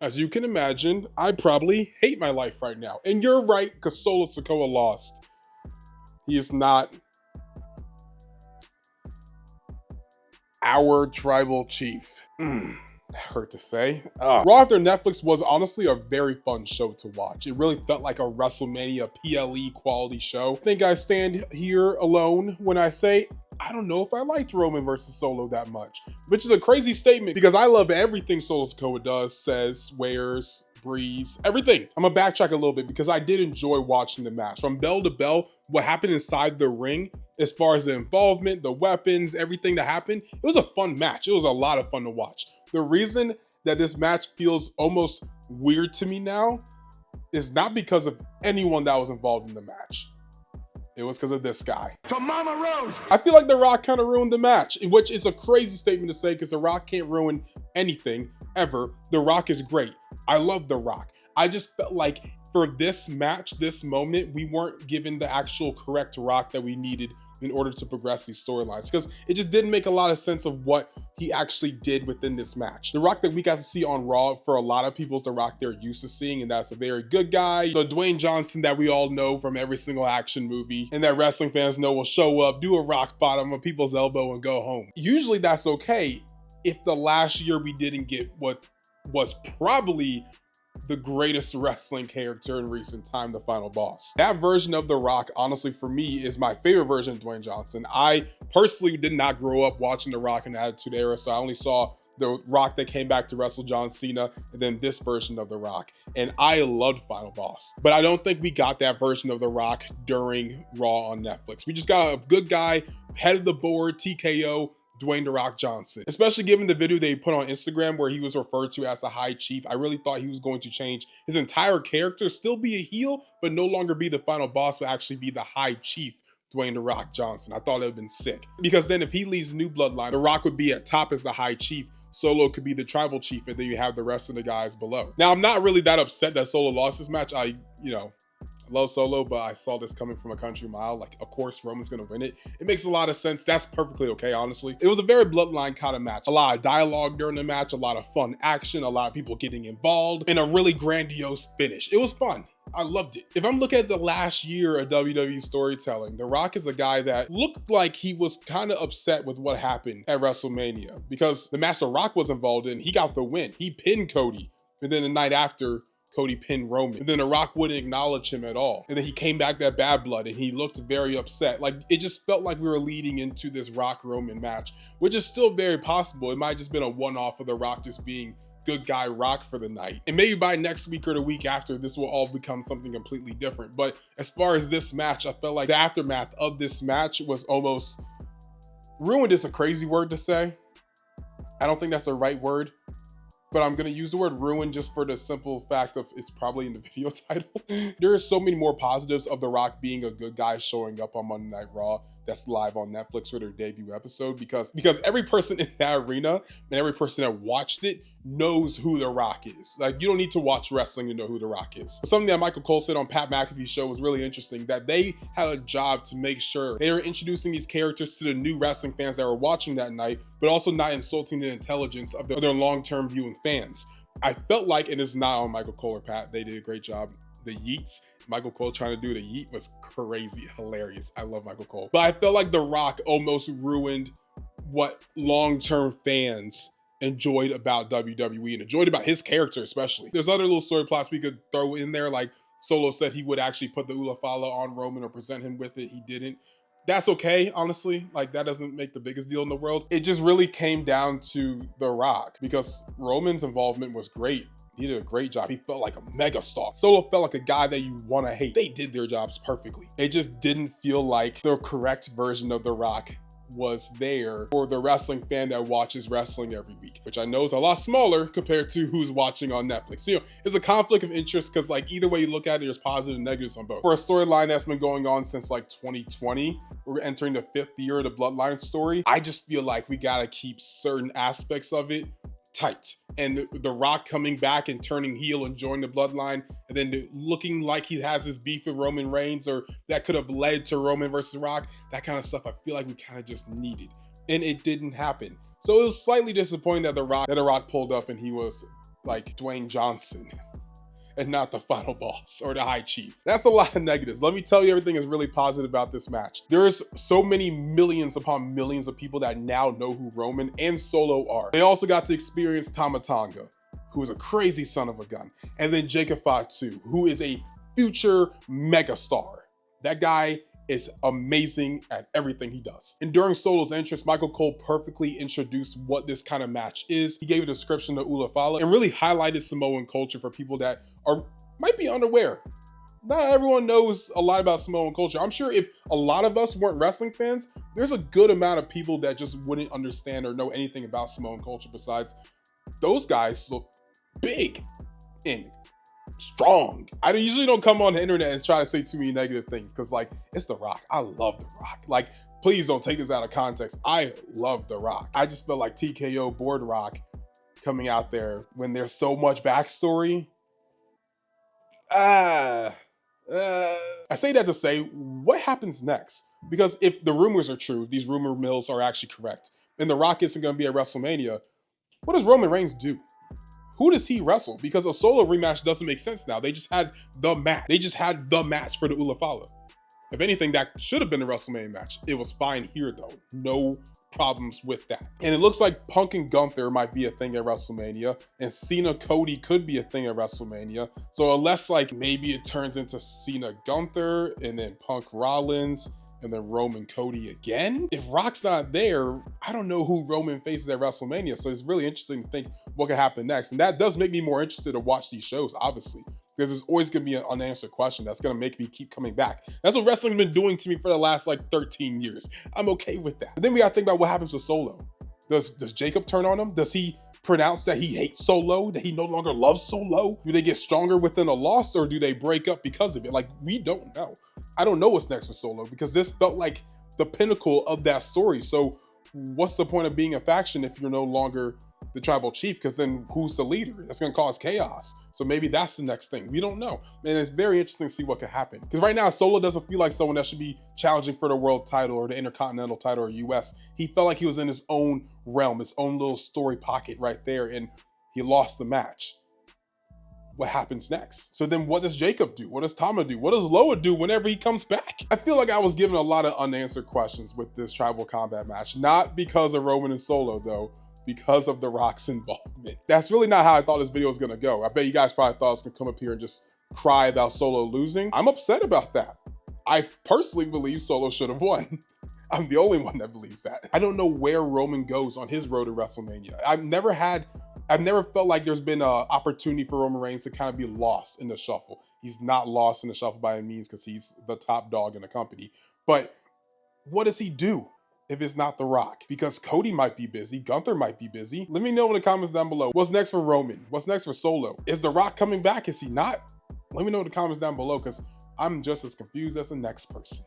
As you can imagine, I probably hate my life right now. And you're right, because Solo Sikoa lost. He is not our tribal chief. Hurt to say. Raw after Netflix was honestly a very fun show to watch. It really felt like a WrestleMania PLE quality show. I think I stand here alone when I say I don't know if I liked Roman versus Solo that much, which is a crazy statement because I love everything Solo Sikoa does, says, wears, breathes, everything. I'm gonna backtrack a little bit because I did enjoy watching the match. From bell to bell, what happened inside the ring, as far as the involvement, the weapons, everything that happened, it was a fun match. It was a lot of fun to watch. The reason that this match feels almost weird to me now is not because of anyone that was involved in the match. It was because of this guy. To Mama Rose! I feel like The Rock kind of ruined the match, which is a crazy statement to say because The Rock can't ruin anything, ever. The Rock is great. I love The Rock. I just felt like for this match, this moment, we weren't given the actual correct Rock that we needed in order to progress these storylines, because it just didn't make a lot of sense of what he actually did within this match. The Rock that we got to see on Raw, for a lot of people, is the Rock they're used to seeing, and that's a very good guy. The Dwayne Johnson that we all know from every single action movie, and that wrestling fans know will show up, do a rock bottom on people's elbow, and go home. Usually that's okay if the last year we didn't get what was probably the greatest wrestling character in recent time, the final boss. That version of The Rock, honestly, for me, is my favorite version of Dwayne Johnson. I personally did not grow up watching The Rock in the Attitude Era, so I only saw The Rock that came back to wrestle John Cena, and then this version of The Rock. And I loved Final Boss. But I don't think we got that version of The Rock during Raw on Netflix. We just got a good guy, head of the board, TKO, Dwayne The Rock Johnson. Especially given the video they put on Instagram where he was referred to as the High Chief, I really thought he was going to change his entire character, still be a heel, but no longer be the final boss, but actually be the High Chief, Dwayne The Rock Johnson. I thought it would have been sick. Because then if he leads New Bloodline, The Rock would be at top as the High Chief, Solo could be the tribal chief, and then you have the rest of the guys below. Now, I'm not really that upset that Solo lost this match. I love Solo, but I saw this coming from a country mile. Like, of course, Roman's gonna win it. It makes a lot of sense. That's perfectly okay, honestly. It was a very bloodline kind of match. A lot of dialogue during the match, a lot of fun action, a lot of people getting involved, and a really grandiose finish. It was fun. I loved it. If I'm looking at the last year of WWE storytelling, The Rock is a guy that looked like he was kind of upset with what happened at WrestleMania, because the match The Rock was involved in, he got the win. He pinned Cody, and then the night after, Cody pinned Roman. And then The Rock wouldn't acknowledge him at all. And then he came back that bad blood and he looked very upset. Like, it just felt like we were leading into this Rock Roman match, which is still very possible. It might have just been a one-off of The Rock just being good guy Rock for the night. And maybe by next week or the week after, this will all become something completely different. But as far as this match, I felt like the aftermath of this match was almost ruined. Is a crazy word to say. I don't think that's the right word, but I'm gonna use the word ruin just for the simple fact of it's probably in the video title. There are so many more positives of The Rock being a good guy showing up on Monday Night Raw that's live on Netflix for their debut episode, because every person in that arena and every person that watched it knows who The Rock is. Like, you don't need to watch wrestling to know who The Rock is. Something that Michael Cole said on Pat McAfee's show was really interesting, that they had a job to make sure they were introducing these characters to the new wrestling fans that were watching that night, but also not insulting the intelligence of their long-term viewing fans. I felt like, and it's not on Michael Cole or Pat, they did a great job. The yeets, Michael Cole trying to do the yeet was crazy, hilarious. I love Michael Cole. But I felt like The Rock almost ruined what long-term fans enjoyed about WWE and enjoyed about his character especially. There's other little story plots we could throw in there, like Solo said he would actually put the Ulafala on Roman or present him with it. He didn't. That's okay, honestly. Like, that doesn't make the biggest deal in the world. It just really came down to The Rock, because Roman's involvement was great. He did a great job. He felt like a megastar. Solo felt like a guy that you want to hate. They did their jobs perfectly. It just didn't feel like the correct version of The Rock was there for the wrestling fan that watches wrestling every week, which I know is a lot smaller compared to who's watching on Netflix. You know, it's a conflict of interest because, like, either way you look at it, there's positive and negatives on both. For a storyline that's been going on since like 2020, we're entering the 5th year of the Bloodline story. I just feel like we gotta keep certain aspects of it tight. And The Rock coming back and turning heel and joining the Bloodline, and then looking like he has this beef with Roman Reigns, or that could have led to Roman versus Rock, that kind of stuff I feel like we kind of just needed. And it didn't happen. So it was slightly disappointing that The Rock pulled up and he was like Dwayne Johnson and not the final boss or the high chief. That's a lot of negatives. Let me tell you, everything is really positive about this match. There's so many millions upon millions of people that now know who Roman and Solo are. They also got to experience Tama Tonga, who is a crazy son of a gun, and then Jacob Fatu, who is a future megastar. That guy is amazing at everything he does. And during Solo's entrance, Michael Cole perfectly introduced what this kind of match is. He gave a description to Ulafala and really highlighted Samoan culture for people that might be unaware. Not everyone knows a lot about Samoan culture. I'm sure if a lot of us weren't wrestling fans, there's a good amount of people that just wouldn't understand or know anything about Samoan culture besides those guys look big and strong. I usually don't come on the internet and try to say too many negative things because, like, it's The Rock. I love The Rock. Like, please don't take this out of context. I love The Rock. I just felt like TKO bored Rock coming out there when there's so much backstory. I say that to say, what happens next? Because if the rumors are true, if these rumor mills are actually correct, and The Rock isn't going to be at WrestleMania, what does Roman Reigns do? Who does he wrestle? Because a Solo rematch doesn't make sense now. They just had the match. They just had the match for the Ulafala. If anything, that should have been the WrestleMania match. It was fine here though. No problems with that. And it looks like Punk and Gunther might be a thing at WrestleMania, and Cena Cody could be a thing at WrestleMania. So unless like maybe it turns into Cena Gunther and then Punk Rollins and then Roman Cody again. If Rock's not there, I don't know who Roman faces at WrestleMania. So it's really interesting to think what could happen next. And that does make me more interested to watch these shows, obviously, because there's always gonna be an unanswered question that's gonna make me keep coming back. That's what wrestling's been doing to me for the last like 13 years. I'm okay with that. But then we gotta think about what happens with Solo. Does Jacob turn on him? Does he pronounce that he hates Solo, that he no longer loves Solo? Do they get stronger within a loss, or do they break up because of it? Like, we don't know. I don't know what's next for Solo because this felt like the pinnacle of that story. So what's the point of being a faction if you're no longer the tribal chief? Because then who's the leader? That's going to cause chaos. So maybe that's the next thing. We don't know. And it's very interesting to see what could happen. Because right now, Solo doesn't feel like someone that should be challenging for the world title or the Intercontinental title or US. He felt like he was in his own realm, his own little story pocket right there, and he lost the match. What happens next? So then what does Jacob do? What does Tama do? What does Loa do whenever he comes back? I feel like I was given a lot of unanswered questions with this tribal combat match. Not because of Roman and Solo though, because of The Rock's involvement. That's really not how I thought this video was gonna go. I bet you guys probably thought I was gonna come up here and just cry about Solo losing. I'm upset about that. I personally believe Solo should have won. I'm the only one that believes that. I don't know where Roman goes on his road to WrestleMania. I've never felt like there's been an opportunity for Roman Reigns to kind of be lost in the shuffle. He's not lost in the shuffle by any means because he's the top dog in the company. But what does he do if it's not The Rock? Because Cody might be busy, Gunther might be busy. Let me know in the comments down below. What's next for Roman? What's next for Solo? Is The Rock coming back? Is he not? Let me know in the comments down below because I'm just as confused as the next person.